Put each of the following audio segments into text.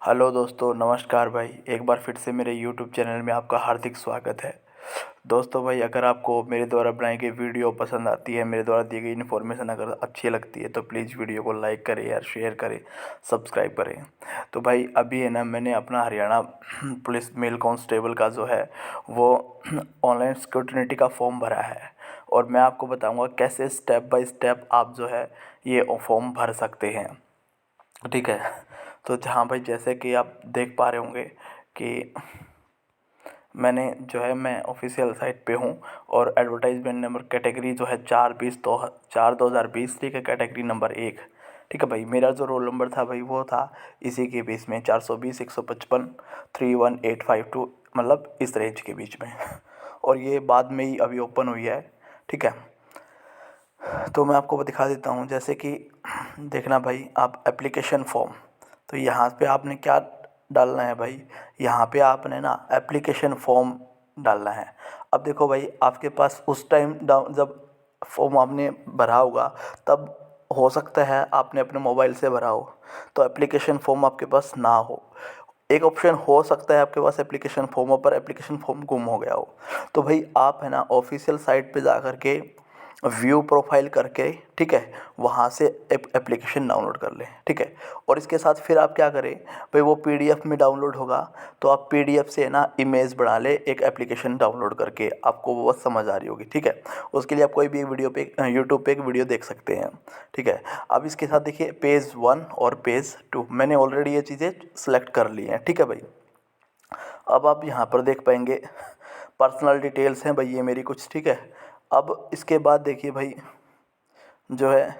Hello दोस्तों, नमस्कार भाई। एक बार फिर से मेरे यूट्यूब चैनल में आपका हार्दिक स्वागत है। दोस्तों भाई, अगर आपको मेरे द्वारा बनाई गई वीडियो पसंद आती है, मेरे द्वारा दी गई इन्फॉर्मेशन अगर अच्छी लगती है तो प्लीज़ वीडियो को लाइक करें यार, शेयर करें, सब्सक्राइब करें। तो भाई अभी है ना, मैंने अपना हरियाणा पुलिस मेल कांस्टेबल का जो है वो ऑनलाइन स्क्रूटनी का फॉर्म भरा है, और मैं आपको बताऊँगा कैसे स्टेप बाय स्टेप आप जो है ये फॉर्म भर सकते हैं। ठीक है। तो जहाँ भाई, जैसे कि आप देख पा रहे होंगे कि मैंने जो है मैं ऑफिशियल साइट पे हूँ, और एडवर्टाइजमेंट नंबर कैटेगरी जो है 4/20/2020, ठीक है, कैटेगरी नंबर 1। ठीक है भाई, मेरा जो रोल नंबर था भाई वो था इसी के बीच में 420 155 31852, मतलब इस रेंज के बीच में। और ये बाद में ही अभी ओपन हुई है। ठीक है। तो मैं आपको दिखा देता हूँ, जैसे कि देखना भाई, आप एप्लीकेशन फॉर्म, तो यहाँ पे आपने क्या डालना है भाई, यहाँ पे आपने ना एप्लीकेशन फॉर्म डालना है। अब देखो भाई, आपके पास उस टाइम जब फॉर्म आपने भरा होगा, तब हो सकता है आपने अपने मोबाइल से भरा हो, तो एप्लीकेशन फॉर्म आपके पास ना हो। एक ऑप्शन हो सकता है आपके पास एप्लीकेशन फॉर्म पर एप्लीकेशन फॉर्म गुम हो गया हो, तो भाई आप है ना ऑफिशियल साइट पे जा कर के व्यू प्रोफाइल करके, ठीक है, वहाँ से एप्लीकेशन डाउनलोड कर लें। ठीक है। और इसके साथ फिर आप क्या करें भाई, वो पीडीएफ में डाउनलोड होगा, तो आप पीडीएफ से है ना इमेज बना ले एक एप्लीकेशन डाउनलोड करके, आपको वो समझ आ रही होगी। ठीक है। उसके लिए आप कोई भी एक वीडियो पे यूट्यूब पे एक वीडियो देख सकते हैं। ठीक है। अब इसके साथ देखिए, पेज 1 और पेज 2 मैंने ऑलरेडी ये चीज़ें सेलेक्ट कर ली हैं। ठीक है भाई। अब आप यहाँ पर देख पाएंगे पर्सनल डिटेल्स हैं भाई, ये मेरी कुछ। ठीक है। अब इसके बाद देखिए भाई, जो है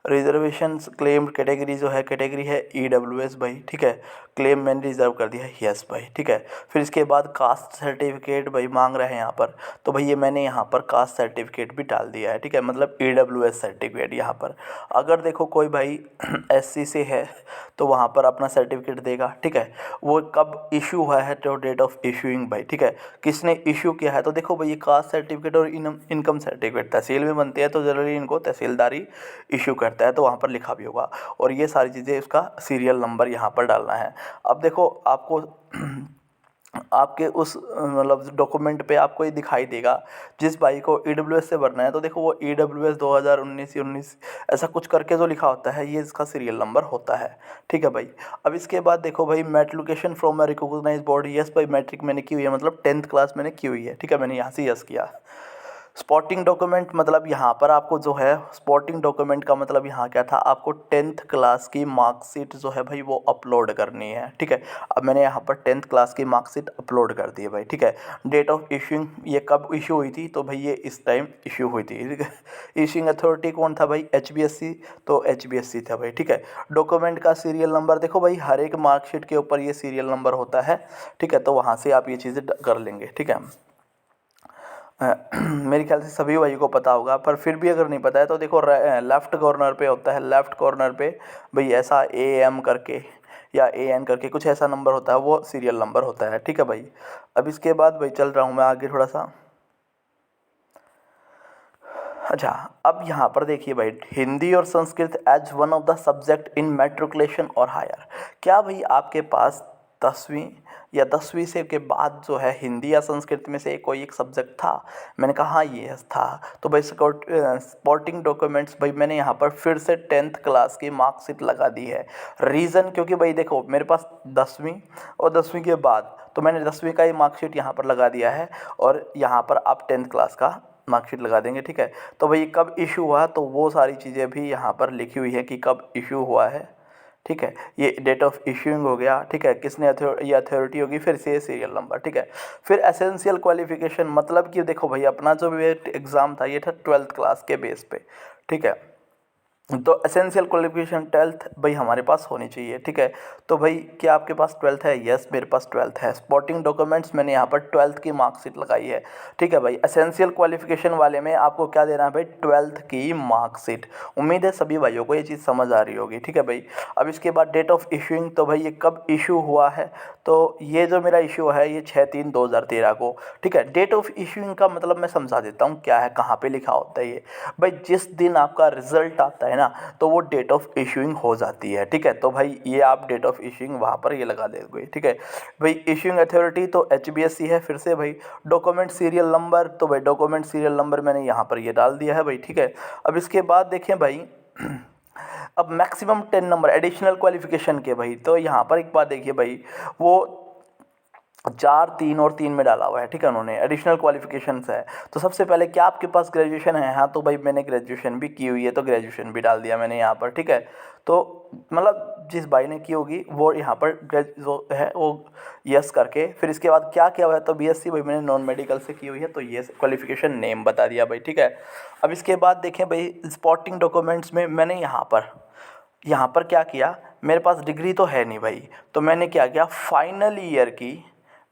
रिजर्वेशंस क्लेम कैटेगरी जो है, कैटेगरी है ईडब्ल्यूएस भाई। ठीक है। क्लेम मैंने रिजर्व कर दिया है, यस भाई। ठीक है। फिर इसके बाद कास्ट सर्टिफिकेट भाई मांग रहे हैं यहाँ पर, तो भाई ये मैंने यहाँ पर कास्ट सर्टिफिकेट भी डाल दिया है। ठीक है, मतलब ईडब्ल्यूएस सर्टिफिकेट यहाँ पर। अगर देखो कोई भाई एससी से है तो वहाँ पर अपना सर्टिफिकेट देगा। ठीक है। वो कब इशू हुआ है, तो डेट ऑफ इशूइंग भाई। ठीक है, किसने इशू किया है, तो देखो भाई ये कास्ट सर्टिफिकेट और इनकम सर्टिफिकेट तहसील में बनते हैं, तो जनरली इनको तहसीलदारी इशू करता है, तो वहाँ पर लिखा भी होगा। और ये सारी चीज़ें, उसका सीरियल नंबर यहाँ पर डालना है। अब देखो आपको आपके उस मतलब डॉक्यूमेंट पे आपको ये दिखाई देगा, जिस भाई को ईडब्ल्यूएस से भरना है, तो देखो वो ईडब्ल्यूएस 2019 ऐसा कुछ करके जो लिखा होता है, ये इसका सीरियल नंबर होता है। ठीक है भाई। अब इसके बाद देखो भाई, matriculation from a recognised body, yes भाई मैट्रिक मैंने की हुई है, मतलब 10th क्लास मैंने की हुई है। ठीक है, मैंने यहाँ से यस किया। स्पॉटिंग डॉक्यूमेंट, मतलब यहाँ पर आपको जो है स्पॉटिंग डॉक्यूमेंट का मतलब यहाँ क्या था, आपको 10th क्लास की मार्कशीट जो है भाई वो अपलोड करनी है। ठीक है। अब मैंने यहाँ पर 10th क्लास की मार्कशीट अपलोड कर दी है भाई। ठीक है। डेट ऑफ इशूइंग, ये कब इशू हुई थी, तो भाई ये इस टाइम इशू हुई थी। ठीक है। इशूइंग अथॉरिटी कौन था भाई, एचबीएससी, तो एचबीएससी था भाई। ठीक है। डॉक्यूमेंट का सीरियल नंबर, देखो भाई हर एक मार्कशीट के ऊपर ये सीरियल नंबर होता है। ठीक है, तो वहाँ से आप ये चीज़ें कर लेंगे। ठीक है। मेरे ख्याल से सभी भाई को पता होगा, पर फिर भी अगर नहीं पता है तो देखो लेफ़्ट कॉर्नर पे होता है, लेफ़्ट कॉर्नर पे भाई ऐसा ए एम करके या ए एन करके कुछ ऐसा नंबर होता है, वो सीरियल नंबर होता है। ठीक है भाई। अब इसके बाद भाई चल रहा हूँ मैं आगे थोड़ा सा। अच्छा, अब यहाँ पर देखिए भाई, हिंदी और Sanskrit as one of the subject in matriculation और हायर, क्या भाई आपके पास 10वीं या 10वीं से के बाद जो है हिंदी या संस्कृत में से कोई एक सब्जेक्ट था? मैंने कहा हाँ ये था। तो भाई सपोर्टिंग डॉक्यूमेंट्स भाई मैंने यहाँ पर फिर से 10th क्लास की मार्कशीट लगा दी है। रीज़न, क्योंकि भाई देखो मेरे पास 10वीं और 10वीं के बाद, तो मैंने 10वीं का ही मार्कशीट यहाँ पर लगा दिया है, और यहाँ पर आप 10th क्लास का मार्कशीट लगा देंगे। ठीक है। तो भाई कब इशू हुआ, तो वो सारी चीज़ें भी यहाँ पर लिखी हुई है कि कब इशू हुआ है। ठीक है, ये डेट ऑफ इशूइंग हो गया। ठीक है, किसने ये अथॉरिटी होगी, फिर से ये सीरियल नंबर। ठीक है। फिर एसेंशियल क्वालिफिकेशन, मतलब कि देखो भाई अपना जो एग्ज़ाम था ये था 12th क्लास के बेस पे। ठीक है। तो एसेंशियल क्वालिफिकेशन 12th भाई हमारे पास होनी चाहिए। ठीक है। तो भाई क्या आपके पास 12th है? यस, मेरे पास 12th है। स्पोर्टिंग डॉक्यूमेंट्स मैंने यहाँ पर 12th की मार्कशीट लगाई है। ठीक है भाई। एसेंशियल क्वालिफिकेशन वाले में आपको क्या देना है भाई, 12th की मार्कशीट। उम्मीद है सभी भाइयों को ये चीज़ समझ आ रही होगी। ठीक है भाई। अब इसके बाद डेट ऑफ इशूइंग, तो भाई ये कब इशू हुआ है, तो ये जो मेरा इशू है ये 6/3/2013 को। ठीक है। डेट ऑफ इशूइंग का मतलब मैं समझा देता हूँ क्या है, कहाँ पर लिखा होता है ये भाई, जिस दिन आपका रिजल्ट आता है ना, तो वो डेट ऑफ इशूइंग हो जाती है। ठीक है, तो भाई ये आप डेट ऑफ इशूइंग वहाँ पर ये लगा दोगे। ठीक है भाई, इशूइंग अथॉरिटी तो HBSC है। फिर से भाई डॉक्यूमेंट सीरियल नंबर, तो भाई डॉक्यूमेंट सीरियल नंबर मैंने यहाँ पर ये डाल दिया है भाई। ठीक है, अब इसके बाद देखें भाई अब मैक्सिमम 10 नंबर एडिशनल क्वालिफिकेशन के भाई, तो यहाँ पर एक बात देखिए भाई, वो 4, 3 और 3 में डाला हुआ है। ठीक है, उन्होंने एडिशनल क्वालिफिकेशंस है। तो सबसे पहले क्या आपके पास ग्रेजुएशन है? हाँ, तो भाई मैंने ग्रेजुएशन भी की हुई है, तो ग्रेजुएशन भी डाल दिया मैंने यहाँ पर। ठीक है, तो मतलब जिस भाई ने की होगी वो यहाँ पर जो है वो यस करके, फिर इसके बाद क्या किया हुआ है, तो BSc भाई मैंने नॉन मेडिकल से की हुई है, तो ये क्वालिफिकेशन नेम बता दिया भाई। ठीक है, अब इसके बाद देखें भाई सपोर्टिंग डॉक्यूमेंट्स में मैंने यहाँ पर क्या किया, मेरे पास डिग्री तो है नहीं भाई, तो मैंने क्या किया,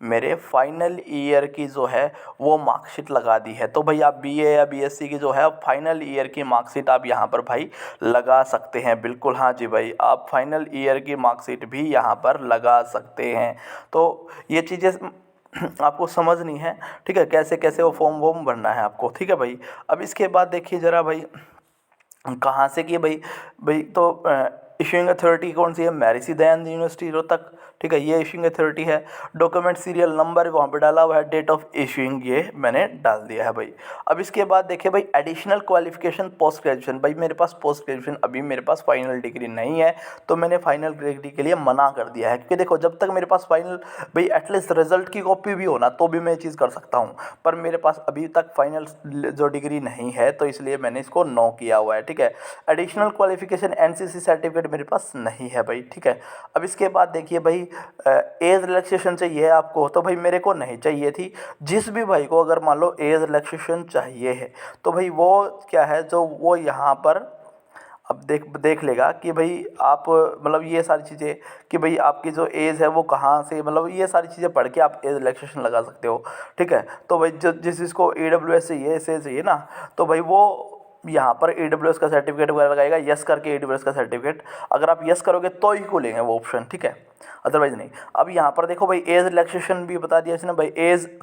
मेरे फाइनल ईयर की जो है वो मार्कशीट लगा दी है। तो भाई आप BA या BSc की जो है फाइनल ईयर की मार्कशीट आप यहाँ पर भाई लगा सकते हैं। बिल्कुल, हाँ जी भाई, आप फाइनल ईयर की मार्कशीट भी यहाँ पर लगा सकते हैं। तो ये चीज़ें आपको समझनी है। ठीक है, कैसे कैसे वो फॉर्म भरना है आपको। ठीक है भाई, अब इसके बाद देखिए ज़रा भाई कहाँ से की भाई तो इशूइंग अथॉरिटी कौन सी है? महर्षि दयानंद यूनिवर्सिटी रोहतक। ठीक है, ये इशूइंग अथॉरिटी है। डॉक्यूमेंट सीरियल नंबर वहाँ पे डाला हुआ है, डेट ऑफ इशूइंग ये मैंने डाल दिया है भाई। अब इसके बाद देखिए भाई एडिशनल क्वालिफिकेशन पोस्ट ग्रेजुएशन, भाई मेरे पास पोस्ट ग्रेजुएशन अभी मेरे पास फाइनल डिग्री नहीं है, तो मैंने फाइनल डिग्री के लिए मना कर दिया है। क्योंकि देखो जब तक मेरे पास फाइनल भाई एटलीस्ट रिजल्ट की कॉपी भी हो ना, तो भी मैं ये चीज़ कर सकता हूँ, पर मेरे पास अभी तक फाइनल जो डिग्री नहीं है, तो इसलिए मैंने इसको नो किया हुआ है। ठीक है, एडिशनल क्वालिफिकेशन NCC सर्टिफिकेट मेरे पास नहीं है भाई। ठीक है, अब इसके बाद देखिए भाई एज रिलैक्सेशन चाहिए आपको, तो भाई मेरे को नहीं चाहिए थी। जिस भी भाई को अगर मान लो एज रिलैक्सेशन चाहिए है, तो भाई वो क्या है, जो वो यहाँ पर अब देख लेगा कि भाई आप मतलब ये सारी चीज़ें कि भाई आपकी जो एज है वो कहाँ से, मतलब ये सारी चीज़ें पढ़ के आप एज रिलैक्सेशन लगा सकते हो। ठीक है, तो भाई जिस जिसको EWS चाहिए ना, तो भाई वो यहाँ पर EWS का सर्टिफिकेट वगैरह लगाएगा, यस करके EWS का सर्टिफिकेट, अगर आप यस करोगे तो ही खोलेंगे वो ऑप्शन। ठीक है, अदरवाइज नहीं। अब यहाँ पर देखो भाई एज रिलैक्सेशन भी बता दिया इसने भाई,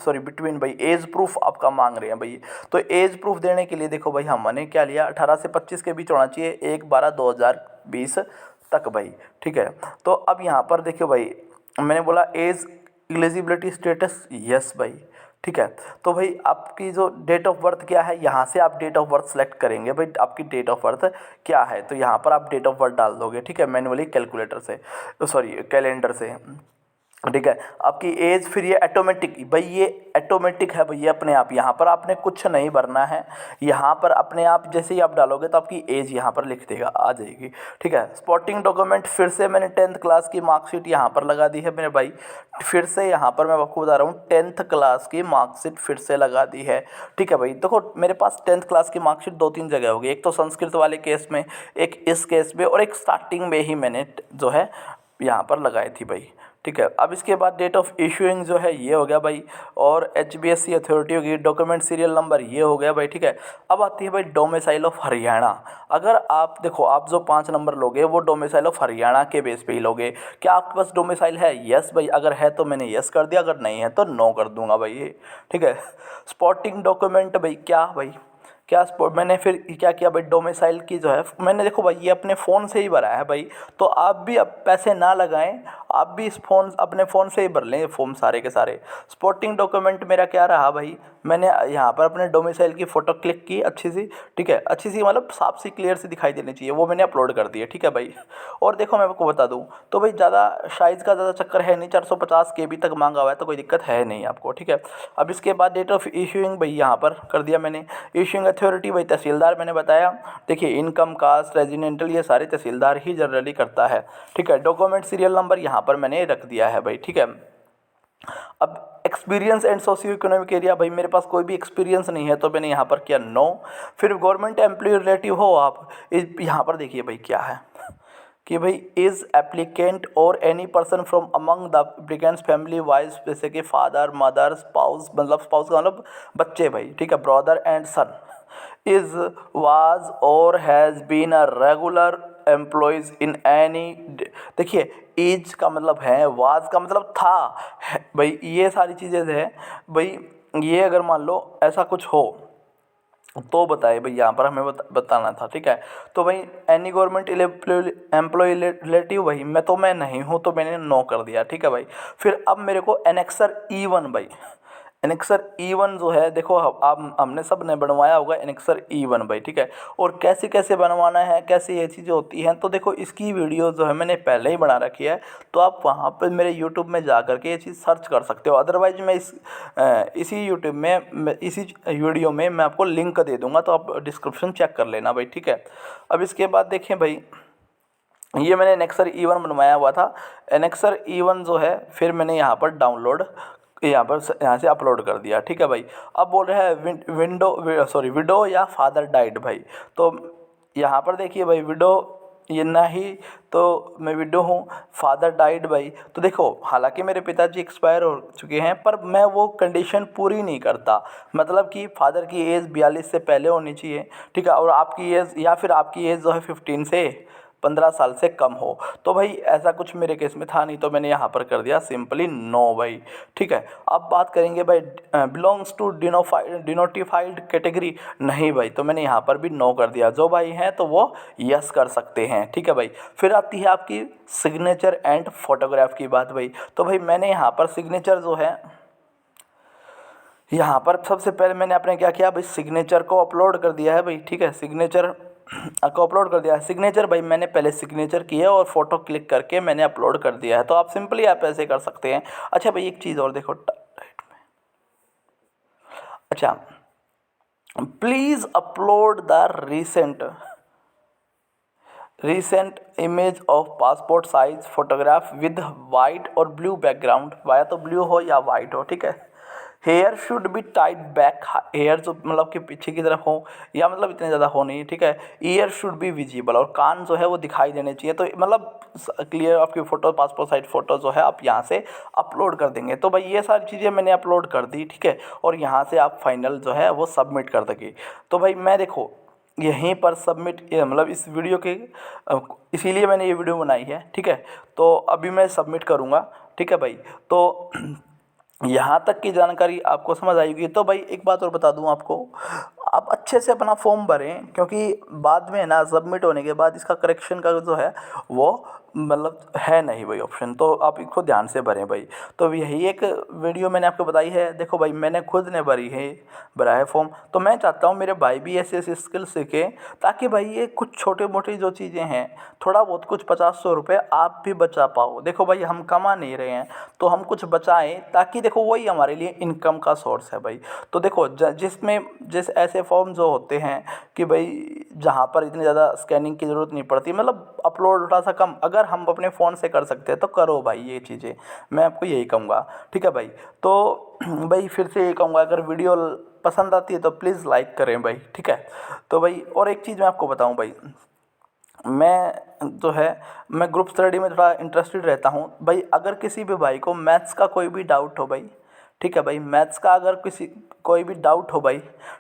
बिटवीन भाई एज प्रूफ आपका मांग रहे हैं भाई। तो एज प्रूफ देने के लिए देखो भाई हमने क्या लिया, 18 से 25 के बीच होना चाहिए, 1/12/2020 तक भाई। ठीक है, तो अब यहाँ पर देखियो भाई मैंने बोला एज एलिजिबिलिटी स्टेटस यस भाई। ठीक है, तो भाई आपकी जो डेट ऑफ बर्थ क्या है, यहाँ से आप डेट ऑफ बर्थ सेलेक्ट करेंगे भाई, आपकी डेट ऑफ बर्थ क्या है, तो यहाँ पर आप डेट ऑफ बर्थ डाल दोगे। ठीक है, मैनुअली कैलकुलेटर से, कैलेंडर से। ठीक है, आपकी एज, फिर ये ऑटोमेटिक भाई, ये ऑटोमेटिक है भाई, ये अपने आप, यहाँ पर आपने कुछ नहीं भरना है, यहाँ पर अपने आप जैसे ही आप डालोगे तो आपकी एज यहाँ पर लिख देगा, आ जाएगी। ठीक है, सपोर्टिंग डॉक्यूमेंट फिर से मैंने 10th क्लास की मार्कशीट यहाँ पर लगा दी है मेरे भाई। फिर से यहाँ पर मैं आपको बता रहा हूँ 10th क्लास की मार्कशीट फिर से लगा दी है। ठीक है भाई, देखो मेरे पास 10th क्लास की मार्कशीट 2-3 जगह होगी, एक तो संस्कृत वाले केस में, एक इस केस में, और एक स्टार्टिंग में ही मैंने जो है यहाँ पर लगाई थी भाई। ठीक है, अब इसके बाद डेट ऑफ इशूइंग जो है ये हो गया भाई, और HBSC अथॉरिटी होगी, डॉक्यूमेंट सीरियल नंबर ये हो गया भाई। ठीक है, अब आती है भाई डोमिसाइल ऑफ हरियाणा। अगर आप देखो, आप जो 5 नंबर लोगे वो डोमिसाइल ऑफ हरियाणा के बेस पे ही लोगे। क्या आपके पास डोमिसाइल है? यस भाई, अगर है तो मैंने यस कर दिया, अगर नहीं है तो नो कर दूंगा भाई ये। ठीक है, स्पॉटिंग डॉक्यूमेंट भाई क्या भाई, क्या स्पोर्ट, मैंने फिर क्या किया भाई, डोमिसाइल की जो है मैंने देखो भाई ये अपने फ़ोन से ही भरा है भाई, तो आप भी अब पैसे ना लगाएं, आप भी इस फ़ोन अपने फ़ोन से ही भर लें फॉर्म सारे के सारे। स्पोर्टिंग डॉक्यूमेंट मेरा क्या रहा भाई, मैंने यहाँ पर अपने डोमिसाइल की फ़ोटो क्लिक की अच्छी सी। ठीक है, अच्छी सी मतलब साफ सी क्लियर सी दिखाई देनी चाहिए, वो मैंने अपलोड कर दी है। ठीक है भाई, और देखो मैं आपको बता दूँ तो भाई ज़्यादा साइज़ का ज़्यादा चक्कर है नहीं, 450 KB तक मांगा हुआ है, तो कोई दिक्कत है नहीं आपको। ठीक है, अब इसके बाद डेट ऑफ इशूइंग भाई यहाँ पर कर दिया मैंने। इशूइंग अथॉरिटी भाई तहसीलदार मैंने बताया। देखिए इनकम, कास्ट, रेजिडेंटल ये सारे तहसीलदार ही जनरली करता है। ठीक है, डॉक्यूमेंट सीरियल नंबर यहाँ पर मैंने रख दिया है भाई। ठीक है, अब experience and socio economic area, भाई मेरे पास कोई भी एक्सपीरियंस नहीं है, तो मैंने यहाँ पर किया नो। फिर गवर्नमेंट एम्प्लॉय रिलेटिव हो आप, यहाँ पर देखिए भाई क्या है कि भाई इज़ एप्लीकेंट और any person from among the applicant's family wise, जैसे कि फादर, मदर, स्पाउस, मतलब स्पाउस का मतलब बच्चे भाई। ठीक है, brother and son, is, was और has been a regular employees in any. देखिए इज का मतलब है, वाज का मतलब था भाई, ये सारी चीज़ें हैं भाई। ये अगर मान लो ऐसा कुछ हो तो बताए भाई, यहाँ पर हमें बताना था, ठीक है। तो भाई एनी गवर्नमेंट एम्प्लॉय रिलेटिव भाई मैं नहीं हूँ, तो मैंने नो कर दिया, ठीक है भाई। फिर अब मेरे को एनेक्सर E1 भाई, एनेक्सर E1 जो है, देखो आप हमने सब ने बनवाया होगा एनेक्सर E1 भाई, ठीक है। और कैसे कैसे बनवाना है, कैसे ये चीज़ें होती हैं, तो देखो इसकी वीडियो जो है मैंने पहले ही बना रखी है, तो आप वहाँ पर मेरे यूट्यूब में जा कर के ये चीज़ सर्च कर सकते हो। अदरवाइज मैं इसी यूट्यूब में इसी वीडियो में मैं आपको लिंक दे दूँगा, तो आप डिस्क्रिप्शन चेक कर लेना भाई, ठीक है। अब इसके बाद देखें भाई, ये मैंने एनेक्सर E1 बनवाया हुआ था। एनेक्सर E1 जो है, फिर मैंने यहाँ पर डाउनलोड, यहाँ से अपलोड कर दिया, ठीक है भाई। अब बोल रहा है विडो या फादर डाइड भाई, तो यहाँ पर देखिए भाई, विडो ये ना ही, तो मैं विडो हूँ, फादर डाइड भाई। तो देखो, हालांकि मेरे पिताजी एक्सपायर हो चुके हैं, पर मैं वो कंडीशन पूरी नहीं करता, मतलब कि फादर की एज 42 से पहले होनी चाहिए, ठीक है, और आपकी एज, या फिर आपकी एज जो है 15 से 15 साल से कम हो। तो भाई ऐसा कुछ मेरे केस में था नहीं, तो मैंने यहाँ पर कर दिया सिंपली नो भाई, ठीक है। अब बात करेंगे भाई, बिलोंग्स टू डिनोटिफाइड कैटेगरी, नहीं भाई, तो मैंने यहाँ पर भी नो कर दिया। जो भाई हैं तो वो यस कर सकते हैं, ठीक है भाई। फिर आती है आपकी सिग्नेचर एंड फोटोग्राफ की बात भाई। तो भाई मैंने यहाँ पर सिग्नेचर जो है, यहाँ पर सबसे पहले मैंने अपने क्या किया भाई, सिग्नेचर को अपलोड कर दिया है भाई, ठीक है। सिग्नेचर को अपलोड कर दिया है। सिग्नेचर भाई मैंने पहले सिग्नेचर किया और फोटो क्लिक करके मैंने अपलोड कर दिया है, तो आप सिंपली आप ऐसे कर सकते हैं। अच्छा भाई, एक चीज़ और देखो, अच्छा, please upload the recent image of passport size photograph with white और ब्लू बैकग्राउंड, या तो ब्लू हो या वाइट हो, ठीक है। Hair should be tight back, hair जो मतलब कि पीछे की तरफ हो, या मतलब इतने ज़्यादा हो नहीं, ठीक है। ईयर शुड बी विजिबल, और कान जो है वो दिखाई देने चाहिए, तो मतलब क्लियर आपकी फ़ोटो, पासपोर्ट साइज फ़ोटो जो है आप यहाँ से अपलोड कर देंगे। तो भाई ये सारी चीज़ें मैंने अपलोड कर दी, ठीक है, और यहाँ से आप फाइनल जो है वो सबमिट कर देंगे। तो भाई मैं देखो यहीं पर सबमिट, मतलब इस वीडियो के इसीलिए मैंने ये वीडियो बनाई है, ठीक है। तो अभी मैं सबमिट करूँगा, ठीक है भाई। तो यहाँ तक की जानकारी आपको समझ आएगी। तो भाई एक बात और बता दूँ आपको, आप अच्छे से अपना फॉर्म भरें, क्योंकि बाद में ना सबमिट होने के बाद इसका करेक्शन का जो है वो मतलब है नहीं भाई ऑप्शन, तो आप इसको ध्यान से भरें भाई। तो यही एक वीडियो मैंने आपको बताई है। देखो भाई मैंने खुद ने भरा है फॉर्म, तो मैं चाहता हूँ मेरे भाई भी ऐसे ऐसे स्किल सीखें, ताकि भाई ये कुछ छोटे मोटी जो चीज़ें हैं, थोड़ा बहुत कुछ 50-100 रुपये आप भी बचा पाओ। देखो भाई हम कमा नहीं रहे हैं, तो हम कुछ बचाएं, ताकि देखो वही हमारे लिए इनकम का सोर्स है भाई। तो देखो जिस ऐसे फॉर्म जो होते हैं कि भाई जहाँ पर इतनी ज़्यादा स्कैनिंग की ज़रूरत नहीं पड़ती, मतलब अपलोड थोड़ा सा कम, अगर हम अपने फ़ोन से कर सकते हैं तो करो भाई ये चीज़ें, मैं आपको यही कहूँगा, ठीक है भाई। तो भाई फिर से यही कहूँगा, अगर वीडियो पसंद आती है तो प्लीज़ लाइक करें भाई, ठीक है। तो भाई और एक चीज़ मैं आपको बताऊँ भाई, मैं जो है मैं ग्रुप स्टडी में थोड़ा इंटरेस्टेड रहता हूँ भाई। अगर किसी भी भाई को मैथ्स का कोई भी डाउट हो भाई, ठीक है भाई, मैथ्स का अगर कोई भी डाउट हो भाई,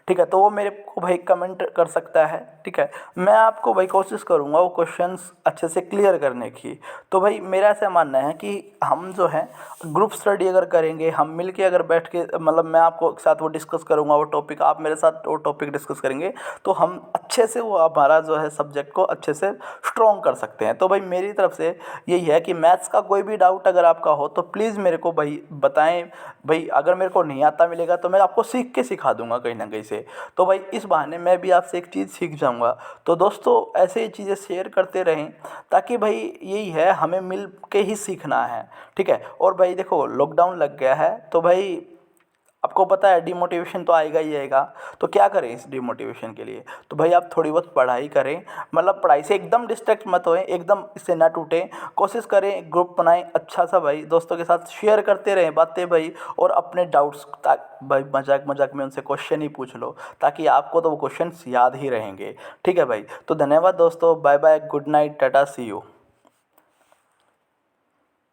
ठीक है, तो वो मेरे को भाई कमेंट कर सकता है, ठीक है। मैं आपको भाई कोशिश करूँगा वो क्वेश्चंस अच्छे से क्लियर करने की। तो भाई मेरा ऐसा मानना है कि हम जो है ग्रुप स्टडी अगर करेंगे, हम मिल के अगर बैठ के, मतलब मैं आपको साथ वो डिस्कस करूँगा वो टॉपिक, आप मेरे साथ वो टॉपिक डिस्कस करेंगे, तो हम अच्छे से वो हमारा जो है सब्जेक्ट को अच्छे से स्ट्रॉन्ग कर सकते हैं। तो भाई मेरी तरफ से यही है कि मैथ्स का कोई भी डाउट अगर आपका हो तो प्लीज़ मेरे को भाई बताएं भाई। अगर मेरे को नहीं आता मिलेगा तो मैं आपको सीख के सिखा दूंगा कहीं ना कहीं से। तो भाई इस बहाने मैं भी आपसे एक चीज़ सीख जाऊंगा। तो दोस्तों ऐसे ही चीज़ें शेयर करते रहें, ताकि भाई यही है, हमें मिल के ही सीखना है, ठीक है। और भाई देखो लॉकडाउन लग गया है, तो भाई आपको पता है डिमोटिवेशन तो आएगा ही आएगा। तो क्या करें इस डिमोटिवेशन के लिए, तो भाई आप थोड़ी बहुत पढ़ाई करें, मतलब पढ़ाई से एकदम डिस्ट्रैक्ट मत होएं, एकदम इससे ना टूटें। कोशिश करें ग्रुप बनाएं अच्छा सा भाई, दोस्तों के साथ शेयर करते रहें बातें भाई, और अपने डाउट्स भाई मजाक मजाक में उनसे क्वेश्चन ही पूछ लो, ताकि आपको तो वो क्वेश्चन याद ही रहेंगे, ठीक है भाई। तो धन्यवाद दोस्तों, bye bye, good night, tata, see you.